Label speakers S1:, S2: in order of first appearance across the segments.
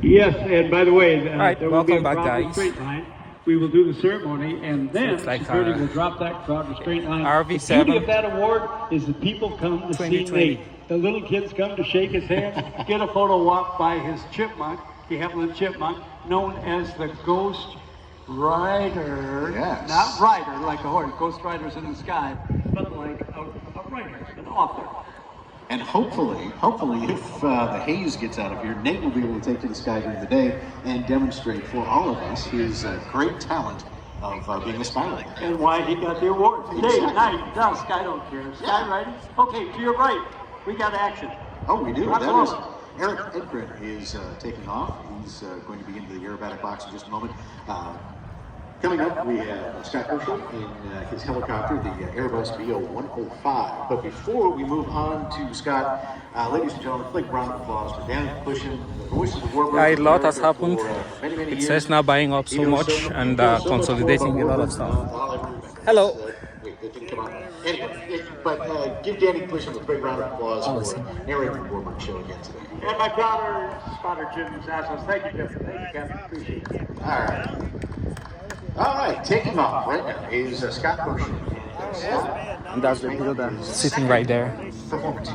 S1: Yes, and by the way,
S2: Alright,
S1: there will be a
S2: welcome back,
S1: proper
S2: guys.
S1: straight line. We will do the ceremony, and then
S2: it's like,
S1: security will drop that crowd to straight line.
S2: RV7
S1: The beauty of that award is that people come to see
S2: 2020.
S1: Nate. The little kids come to shake his hand, get a photo walk by his chipmunk, the Heflin chipmunk, known as the Ghost Rider.
S3: Yes.
S1: Not rider like a horse. Ghost Rider's in the sky, but like a writer, an author.
S3: And hopefully, if the haze gets out of here, Nate will be able to take to the sky during the day and demonstrate for all of us his great talent of being a spylight.
S1: And why he got the award. Day and night, dusk, I don't care. Sky riding? Okay, to your right, we got action.
S3: Oh, we do.
S1: Rock
S3: That
S1: on.
S3: is Eric Edgren is taking off. He's going to be into the aerobatic box in just a moment. Coming up, we have Scott Herschel in his helicopter, the Airbus VO-105. But before we move on to Scott, ladies and gentlemen, big round of applause for Dan Cushion, the voice of the warbird.
S2: A lot has happened.
S3: Many
S2: It
S3: years.
S2: says now buying up so much and consolidating a lot of stuff. Hello.
S3: Wait, that didn't come out. Anyway, but give Danny Cushion a big round of applause for narrating the warbird show again today.
S1: And my spotter Jim Zassos. Thank you, Jim. Thank you, Captain. Appreciate it.
S3: All right, taking off right now is Scott Herschel.
S2: And that's the builder sitting right there.
S3: Performance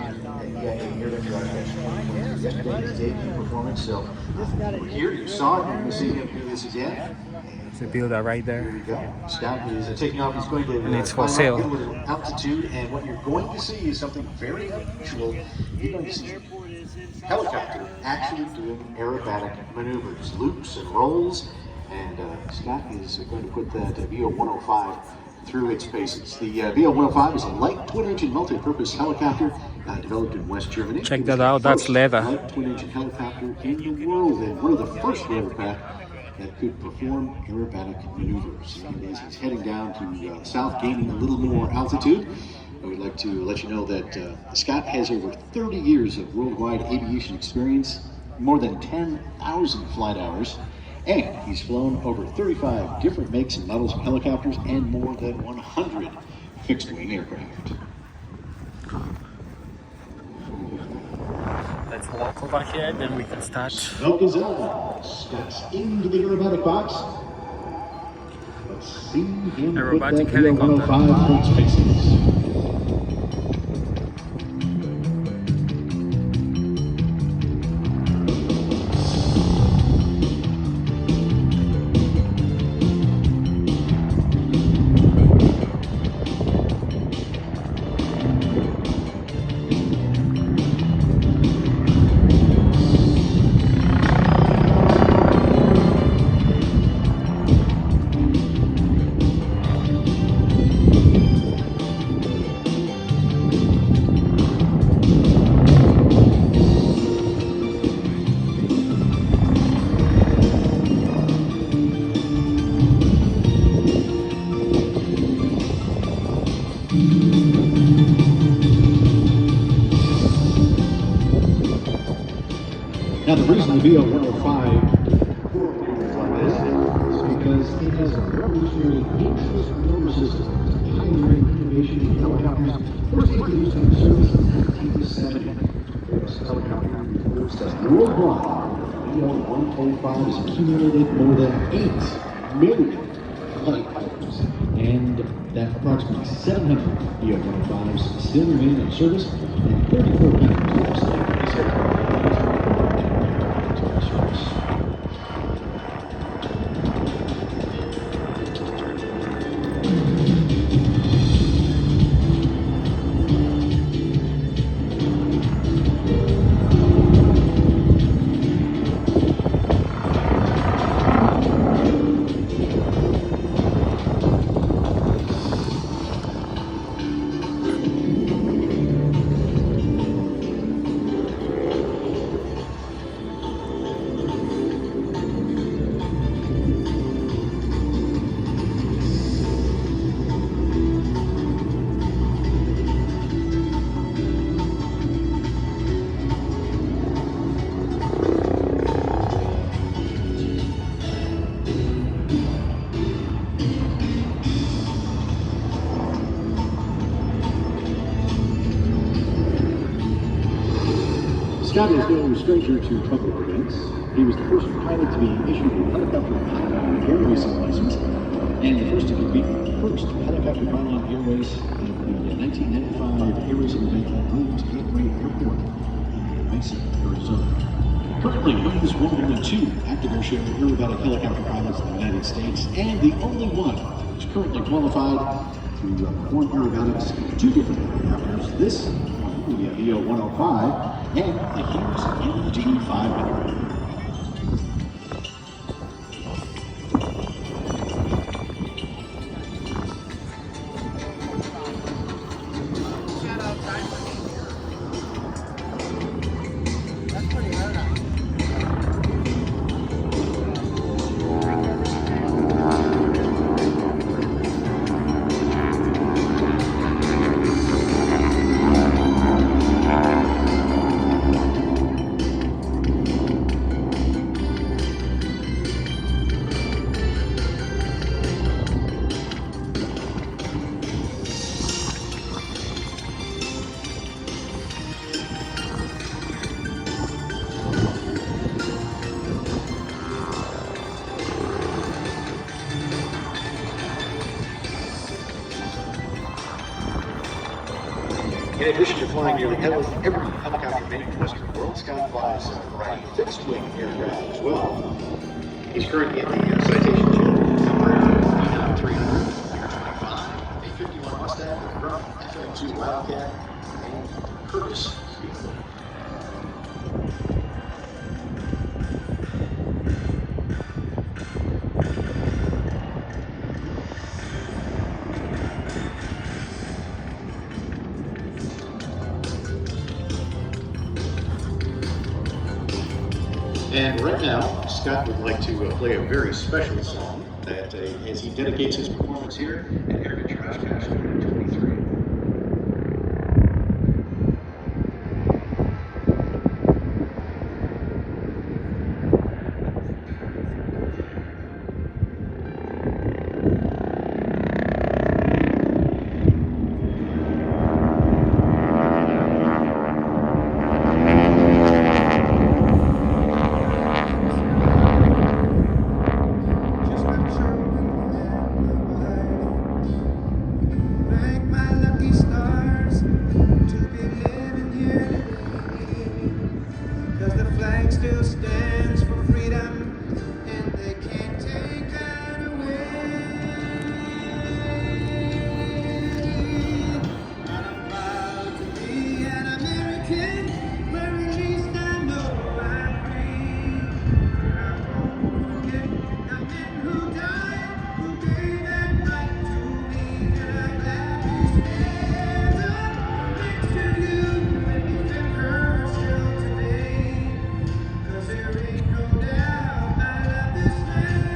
S3: yesterday's debut performance. So we're here. You saw it. You're going to see him do this again.
S2: It's the builder right
S3: Here
S2: there.
S3: we go. Scott is taking off. He's going to
S2: And it's for
S3: climb
S2: sale.
S3: up a little altitude, and what you're going to see is something very unusual. You're going to see a helicopter actually doing aerobatic maneuvers, loops and rolls. And Scott is going to put that VO-105 through its paces. The VO-105 is a light twin-engine multi-purpose helicopter developed in West Germany.
S2: Check that out, that's leather.
S3: Light twin-engine helicopter in the world, and one of the first aircraft that could perform aerobatic maneuvers. And as he's heading down to south, gaining a little more altitude, I would like to let you know that Scott has over 30 years of worldwide aviation experience, more than 10,000 flight hours. And he's flown over 35 different makes and models of helicopters and more than 100 fixed-wing aircraft.
S2: Let's walk over here, then we can start.
S3: Velgazella steps into the aerobatic box. Let's see him
S2: Aerobatic
S3: put that
S2: helicopter.
S3: VO-105 through its paces. Now, the reason the VO-105 like this is because it has a revolutionary ageless motor system, pioneering innovation in helicopters, first introduced into service in 1970. This helicopter reports that worldwide, the VO-105 has accumulated more than 8 million flight hours, and that approximately 700 VO-105s still remain in service, and 34 passengers stay in this aircraft. Scott is no stranger to public events. He was the first pilot to be issued a helicopter pylon air racing license, and the first to compete in the first helicopter pylon air race at the 1995 air racing event at Williams Gateway Airport in Mesa, Arizona. Currently, Williams is one of only 2 active airshow aerobatic helicopter pilots in the United States, and the only one who's currently qualified to perform aerobatics in 2 different helicopters. This, the VO 105 and the Hughes MG 500. In addition to flying nearly every helicopter made in the Western world, Scott flies a variety of fixed-wing aircraft as well. He's currently in the citation jet number 300, Air 25, a 51 Mustang, Grunt, FM2 Wildcat, and Curtis. And right now, Scott would like to play a very special song that as he dedicates his performance here at Aerobatics Oshkosh 2023.
S4: Still stands for freedom, and they can't take that away. And I'm proud to be an American, where at least I know I'm free. And I won't forget the men who died, who gave that right to me. And I'm glad you stand up next to you when you think her still today. There ain't no doubt I love this land.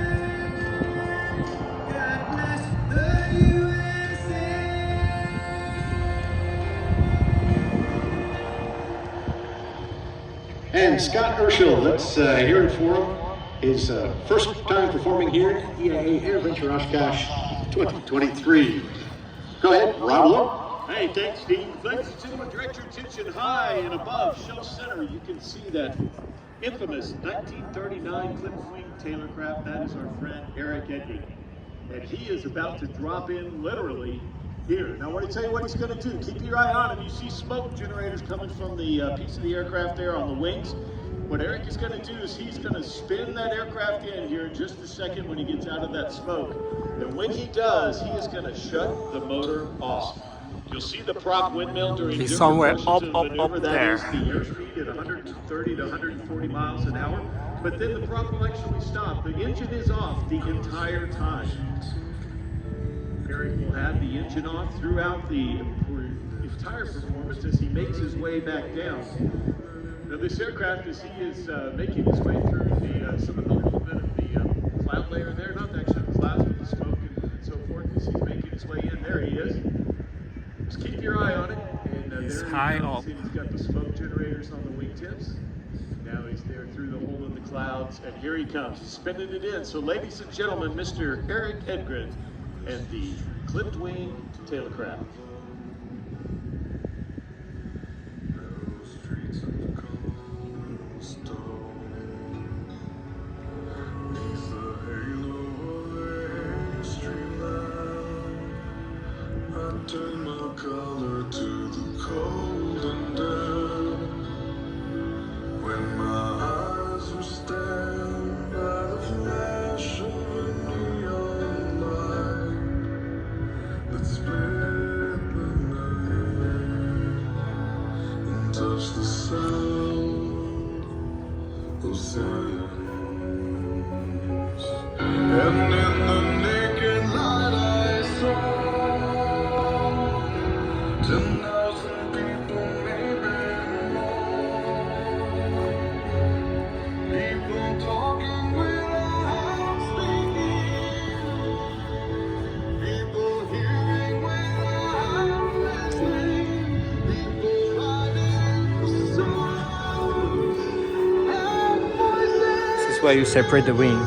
S4: God bless the USA.
S3: And Scott Urschel, let's hear it for him. His first time performing here at EIA AirVenture Oshkosh 2023. Go ahead, Rob.
S5: Hey, thanks, Steve. Ladies and gentlemen, direct your attention high and above show center. You can see that infamous 1939 clipped-wing Taylorcraft. That is our friend Eric Edgren. And he is about to drop in literally here. Now, I want to tell you what he's going to do. Keep your eye on him. You see smoke generators coming from the piece of the aircraft there on the wings. What Eric is going to do is he's going to spin that aircraft in here in just a second when he gets out of that smoke. And when he does, he is going to shut the motor off. You'll see the prop windmill during
S2: He's
S5: different
S2: somewhere
S5: portions
S2: up
S5: of the maneuver. That
S2: there.
S5: is the airspeed at 130 to 140 miles an hour. But then the prop will actually stop. The engine is off the entire time. Eric will have the engine off throughout the entire performance as he makes his way back down. Now this aircraft, as he is making his way through some of the little bit of the cloud layer there, not actually the clouds, but the smoke and so forth, as he's making his way in. There he is. Just keep your eye on it. And
S2: He's
S5: there
S2: high
S5: he
S2: up.
S5: goes. He's got the smoke generators on the wingtips. Now he's there through the hole in the clouds, and here he comes. He's spinning it in. So ladies and gentlemen, Mr. Eric Edgren and the clipped wing Taylorcraft.
S4: color to the cold and dead. When my eyes were staring by the flash of a neon light that split the night and touched the sound of silence. And in the naked light I saw 10,000 people, maybe more. People talking without speaking. People hearing without listening. People writing songs and voices.
S2: This is why you separate the wing.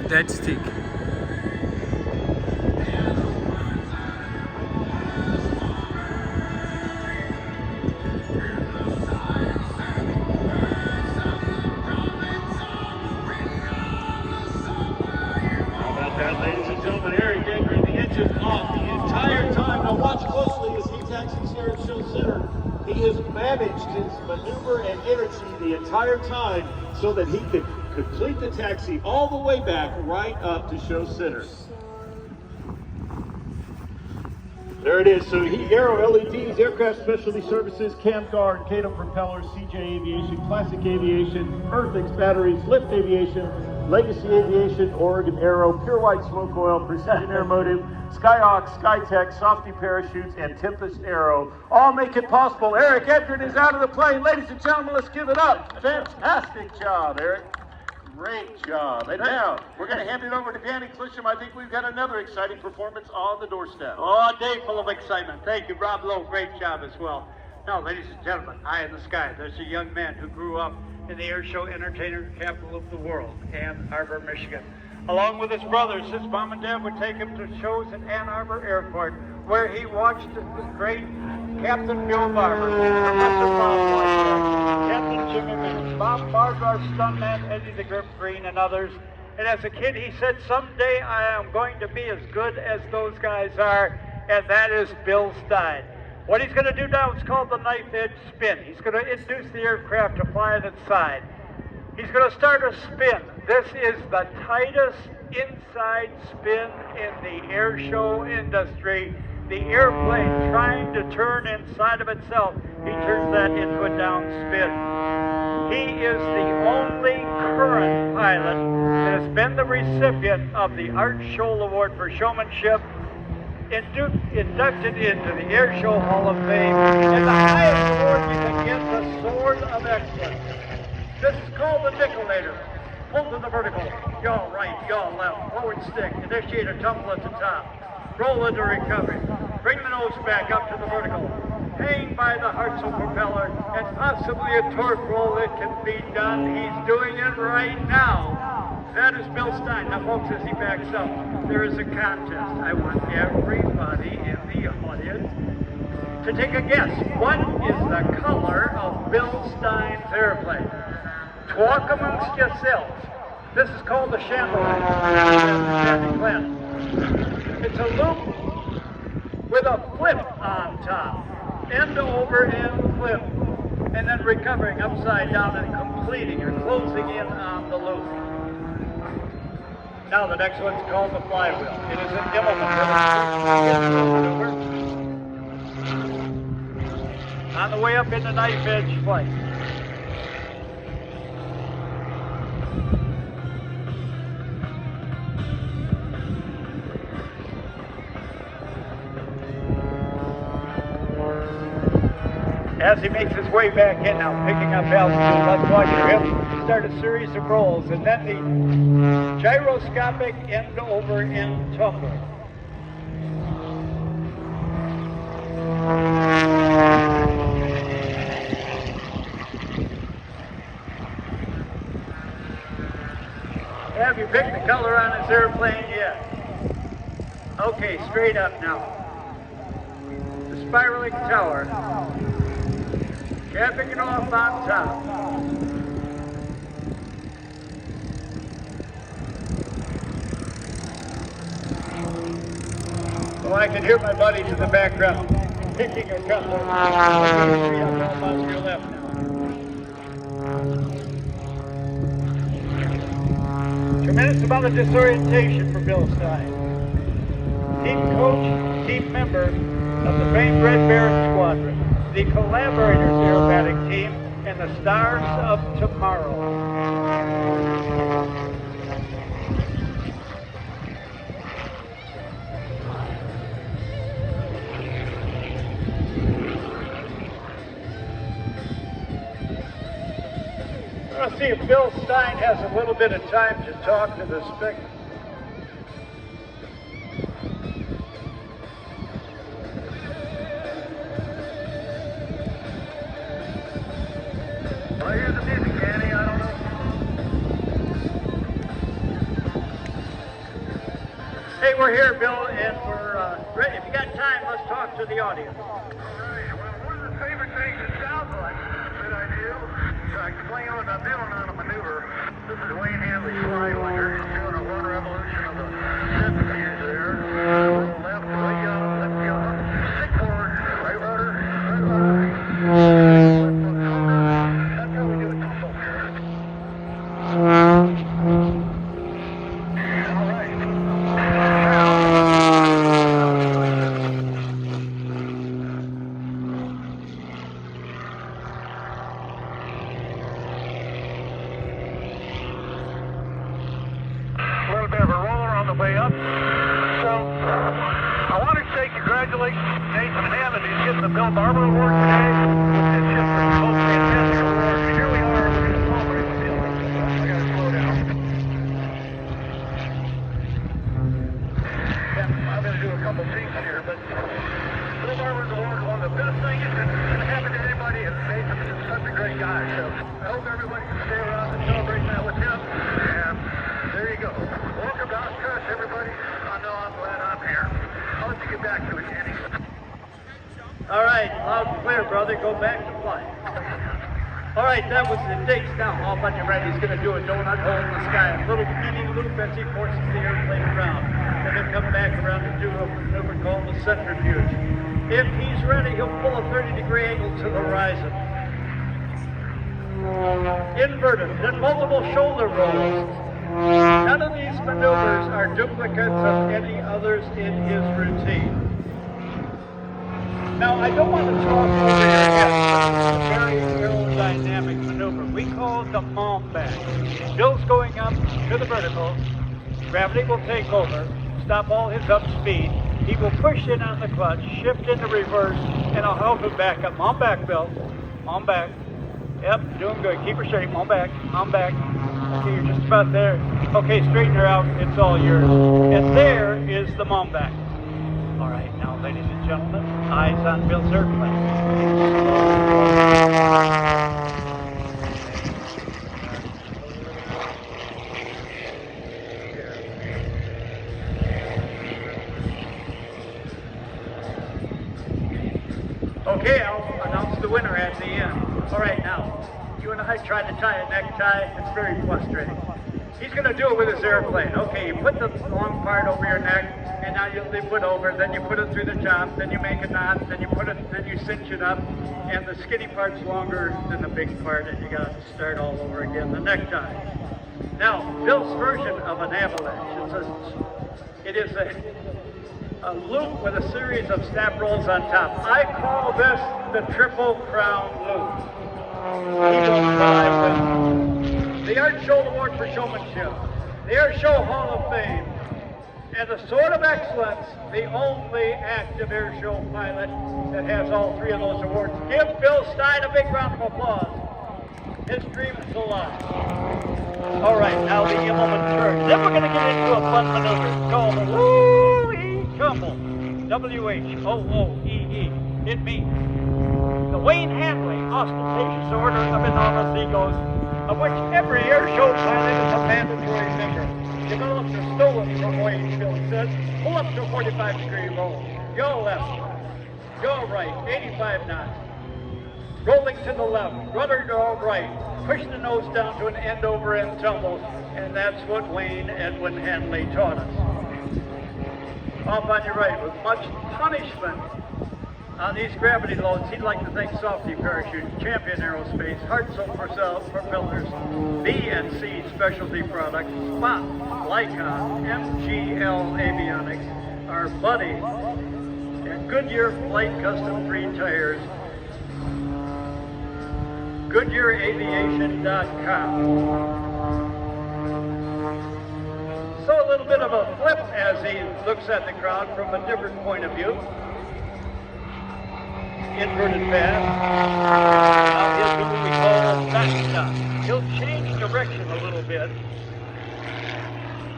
S2: Dead stick.
S5: Ladies and gentlemen, Eric Edgar, the engine off the entire time. Now watch closely as he taxis here at Show Center. He has managed his maneuver and energy the entire time so that he could complete the taxi all the way back right up to Show Center. There it is. So Aero LEDs, Aircraft Specialty Services, Camguard, Cato Propellers, CJ Aviation, Classic Aviation, Earthix Batteries, Lift Aviation, Legacy Aviation, Oregon Aero, Pure White Smoke Oil, Precision Aeromotive, Skyhawk, Skytech, Softy Parachutes, and Tempest Aero all make it possible. Eric Edgar is out of the plane. Ladies and gentlemen, let's give it up. Fantastic job, Eric. Great job. And now, we're going to hand it over to Danny Clisham. I think we've got another exciting performance on the doorstep.
S1: Oh, a day full of excitement. Thank you, Rob Lowe. Great job as well. Now, ladies and gentlemen, high in the sky, there's a young man who grew up in the Airshow entertainer capital of the world, Ann Arbor, Michigan. Along with his brothers, his mom and dad would take him to shows at Ann Arbor Airport, where he watched the great Captain Bill Barber, Professor Bob White, Captain Jimmy Mills, Bob Barber, stuntman Eddie the Grip Green, and others. And as a kid, he said, someday I am going to be as good as those guys are, and that is Bill Stein. What he's going to do now is called the knife edge spin. He's going to induce the aircraft to fly on its side. He's going to start a spin. This is the tightest inside spin in the air show industry. The airplane trying to turn inside of itself, he turns that into a down spin. He is the only current pilot that has been the recipient of the Art Scholl Award for Showmanship, inducted into the Airshow Hall of Fame, and the highest award you can get, the Sword of Excellence. This is called the Nickolator. Pull to the vertical, yaw right, yaw left, forward stick, initiate a tumble at the top. Roll into recovery. Bring the nose back up to the vertical. Hang by the Hartzell propeller, and possibly a torque roll that can be done. He's doing it right now. That is Bill Stein. Now, folks, as he backs up, there is a contest. I want everybody in the audience to take a guess. What is the color of Bill Stein's airplane? Talk amongst yourselves. This is called the chandelier. It's a loop with a flip on top. End over end flip. and then recovering upside down and completing or closing in on the loop. Now the next one's called the flywheel. It is an implement maneuver. On the way up into knife edge flight. As he makes his way back in now, picking up altitude, let's watch him start a series of rolls, and then the gyroscopic end over end tumble. Have you picked the color on his airplane yet? Okay, straight up now. The spiraling tower. Capping it off on top. Oh, I can hear my buddies in the background picking a couple. On your left now. Tremendous amount of disorientation for Bill Stein. Team coach, team member of the famed Red Baron Squadron. The collaborators aerobatic team, and the stars of tomorrow. Let's see if Bill Stein has a little bit of time to talk to the spectators. Hey, we're here, Bill, and we're ready. If you got time, let's talk to the audience.
S6: All right. Well, one of the favorite things it sounds like that I do is I explain what I'm doing on a maneuver. This is Wayne Handley's Flywinder. He's doing a one revolution of the centrifuge there. A little left, way up, left down, stick forward, right rudder, right rudder. Left foot shoulder. That's how we do it. Don't here. All right. A little bit of a roller on the way up. So, I want to say congratulations to Nathan Hammond. He's getting the Bill Barber Award today. It's just a most fantastic award. And here we are. We're going to celebrate with him. I got to slow down. And I'm going to do a couple things here, but Bill Barber's Award is one of the best things that can happen to anybody, and Nathan is such a great guy. So, I hope everybody can stay around and celebrate that with him. And there you go. Welcome to Oshkosh, everybody. I know I'm glad I'm here. I'll let you get back to it, Kenny.
S1: All right, loud and clear, brother. Go back to flight. All right, that was the digs down. Off on your right, he's going to do a donut hole in the sky. A little mini loop as he forces the airplane around. And then come back around to do a maneuver called the centrifuge. If he's ready, he'll pull a 30-degree angle to the horizon. Inverted, then multiple shoulder rolls. None of these maneuvers are duplicates of any others in his routine. Now, I don't want to talk over your head, but it's a very aerodynamic maneuver. We call it the mom back. Bill's going up to the vertical. Gravity will take over, stop all his up speed. He will push in on the clutch, shift into reverse, and I'll help him back up. Mom back, Bill. Mom back. Yep, doing good. Keep her straight. Mom back. Mom back. Okay, you're just about there. Okay, straighten her out. It's all yours. And there is the mom back. All right, now, ladies and gentlemen, eyes on Bill's airplane. Okay, I'll announce the winner at the end. All right, now, you and I tried to tie a necktie. It's very frustrating. He's going to do it with his airplane. Okay, you put the long part over your neck, and now you flip it over, then you put it through the top, then you make a knot, then you put it, then you cinch it up, and the skinny part's longer than the big part, and you got to start all over again, the necktie. Now, Bill's version of an avalanche, it is a loop with a series of snap rolls on top. I call this the Triple Crown loop. He goes by the Airshow Award for Showmanship, the Airshow Hall of Fame, and the Sword of Excellence, the only active airshow pilot that has all three of those awards. Give Bill Stein a big round of applause. His dream is alive. All right, now the Immelman turn. Then we're going to get into a fun maneuver called the Woo-Ee Tumble. W-H-O-O-E-E. It means the Wayne Handley ostentatious order of enormous egos, of which every airshow pilot is a mandatory member. Developed or stolen from Wayne, Bill says. Pull up to a 45-degree roll. Go left. Go right. 85 knots. Rolling to the left. Rudder go right. Push the nose down to an end-over-end tumble. And that's what Wayne Edwin Handley taught us. Off on your right, with much punishment on these gravity loads, he'd like to thank Softy Parachute, Champion Aerospace, Hartzell Propellers, B&C Specialty Products, Spot, Lycon, MGL Avionics, our buddy, and Goodyear Flight Custom 3 Tires, GoodyearAviation.com. So a little bit of a flip as he looks at the crowd from a different point of view. Inverted pass. Now he'll do what we call back stop. He'll change direction a little bit.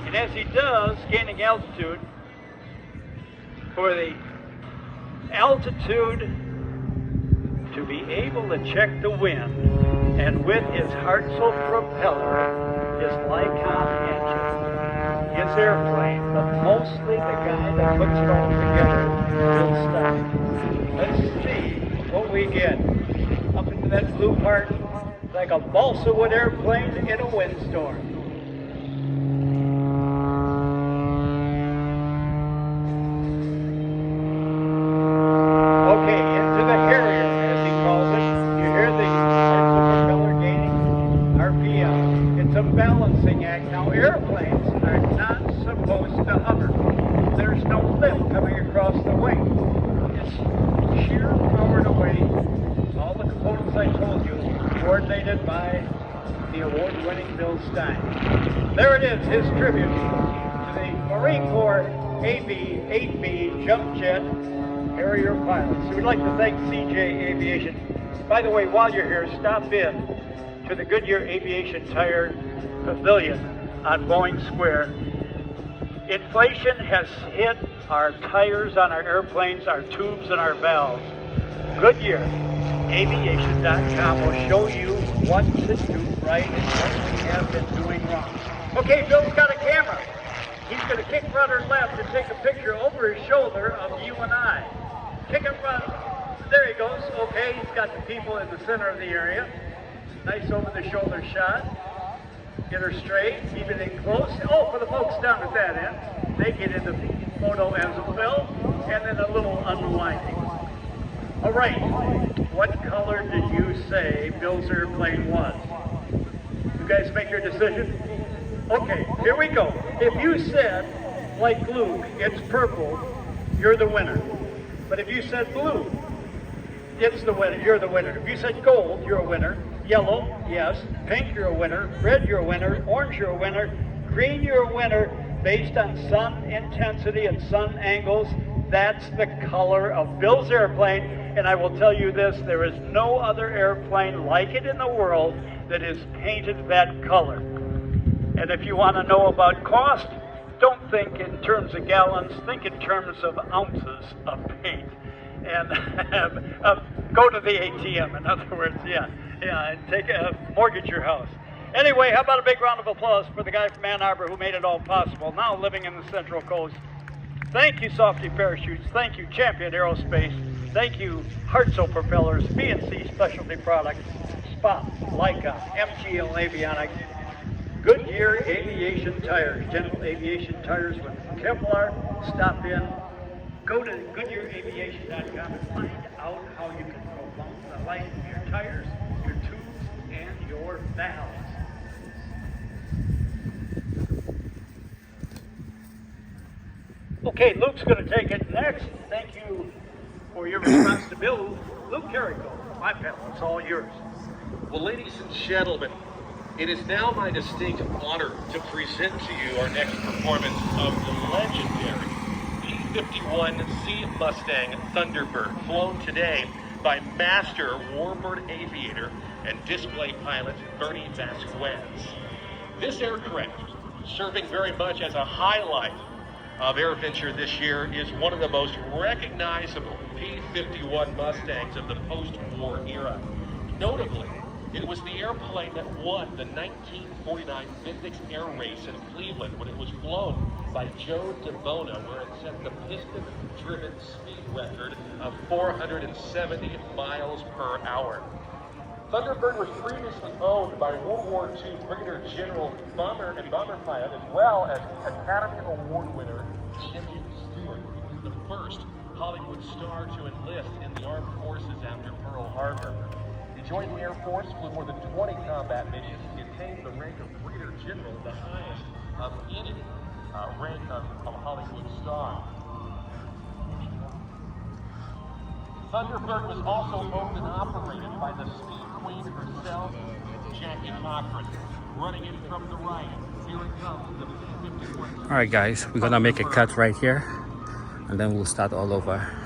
S1: And as he does, gaining altitude, for the altitude to be able to check the wind, and with his Hartzell propeller, his Lycon engine, his airplane, but mostly the guy that puts it all together, Bill Stein. Let's see what we get. Up into that blue part, like a balsa wood airplane in a windstorm. Okay, into the Harrier, as he calls it. You hear the Hartzell propeller gaining RPM. It's a balancing act. Now, airplanes are not supposed to hover. There's no lift coming across the wing. It's sheer powered away. All the components I told you, coordinated by the award-winning Bill Stein. There it is, his tribute to the Marine Corps AB-8B jump jet Harrier pilots. So we'd like to thank CJ Aviation. By the way, while you're here, stop in to the Goodyear Aviation Tire Pavilion on Boeing Square. Inflation has hit our tires on our airplanes, our tubes, and our valves. Goodyear Aviation.com will show you what to do right and what we have been doing wrong. Okay, Bill's got a camera. He's going to kick rudder left and take a picture over his shoulder of you and I. Kick it rudder. There he goes. Okay, he's got the people in the center of the area. Nice over-the-shoulder shot. Get her straight, keep it in close. Oh, for the folks down at that end, they get into photo as well, and then a little unwinding. All right, what color did you say Bill's airplane was? You guys make your decision? Okay, here we go. If you said, like Luke, it's purple, you're the winner. But if you said blue, it's the winner, you're the winner. If you said gold, you're a winner. Yellow, yes. Pink, you're a winner. Red, you're a winner. Orange, you're a winner. Green, you're a winner. Based on sun intensity and sun angles, that's the color of Bill's airplane. And I will tell you this, there is no other airplane like it in the world that is painted that color. And if you want to know about cost, don't think in terms of gallons, think in terms of ounces of paint. And go to the ATM, in other words, yeah, and mortgage your house. Anyway, how about a big round of applause for the guy from Ann Arbor who made it all possible, now living in the Central Coast. Thank you, Softy Parachutes. Thank you, Champion Aerospace. Thank you, Hartzell Propellers, B&C Specialty Products, Spot, Lycon, MGL Avionics, Goodyear Aviation Tires, General Aviation Tires with Kevlar. Stop in. Go to GoodyearAviation.com and find out how you can prolong the life of your tires, your tubes, and your valves. Okay, Luke's going to take it next. Thank you for your responsibility. Luke Carrico, my pal, it's all yours.
S7: Well, ladies and gentlemen, it is now my distinct honor to present to you our next performance of the legendary P-51C Mustang Thunderbird, flown today by master warbird aviator and display pilot Bernie Vasquez. This aircraft, serving very much as a highlight of AirVenture this year, is one of the most recognizable P-51 Mustangs of the post-war era. Notably, it was the airplane that won the 1949 Vindex Air Race in Cleveland when it was flown by Joe DeBona, where it set the piston-driven speed record of 470 miles per hour. Thunderbird was previously owned by World War II Brigadier General bomber and bomber pilot, as well as Academy Award winner Jimmy Stewart. He was the first Hollywood star to enlist in the armed forces after Pearl Harbor. He joined the Air Force, flew more than 20 combat missions. He attained the rank of Brigadier General, the highest of any rank of Hollywood star. Thunderbird was also owned and operated by the Speed Queen herself, Jackie Cochran. Running in from the right, here it comes, the P-51.
S2: Alright guys, we're gonna make a cut right here and then we'll start all over.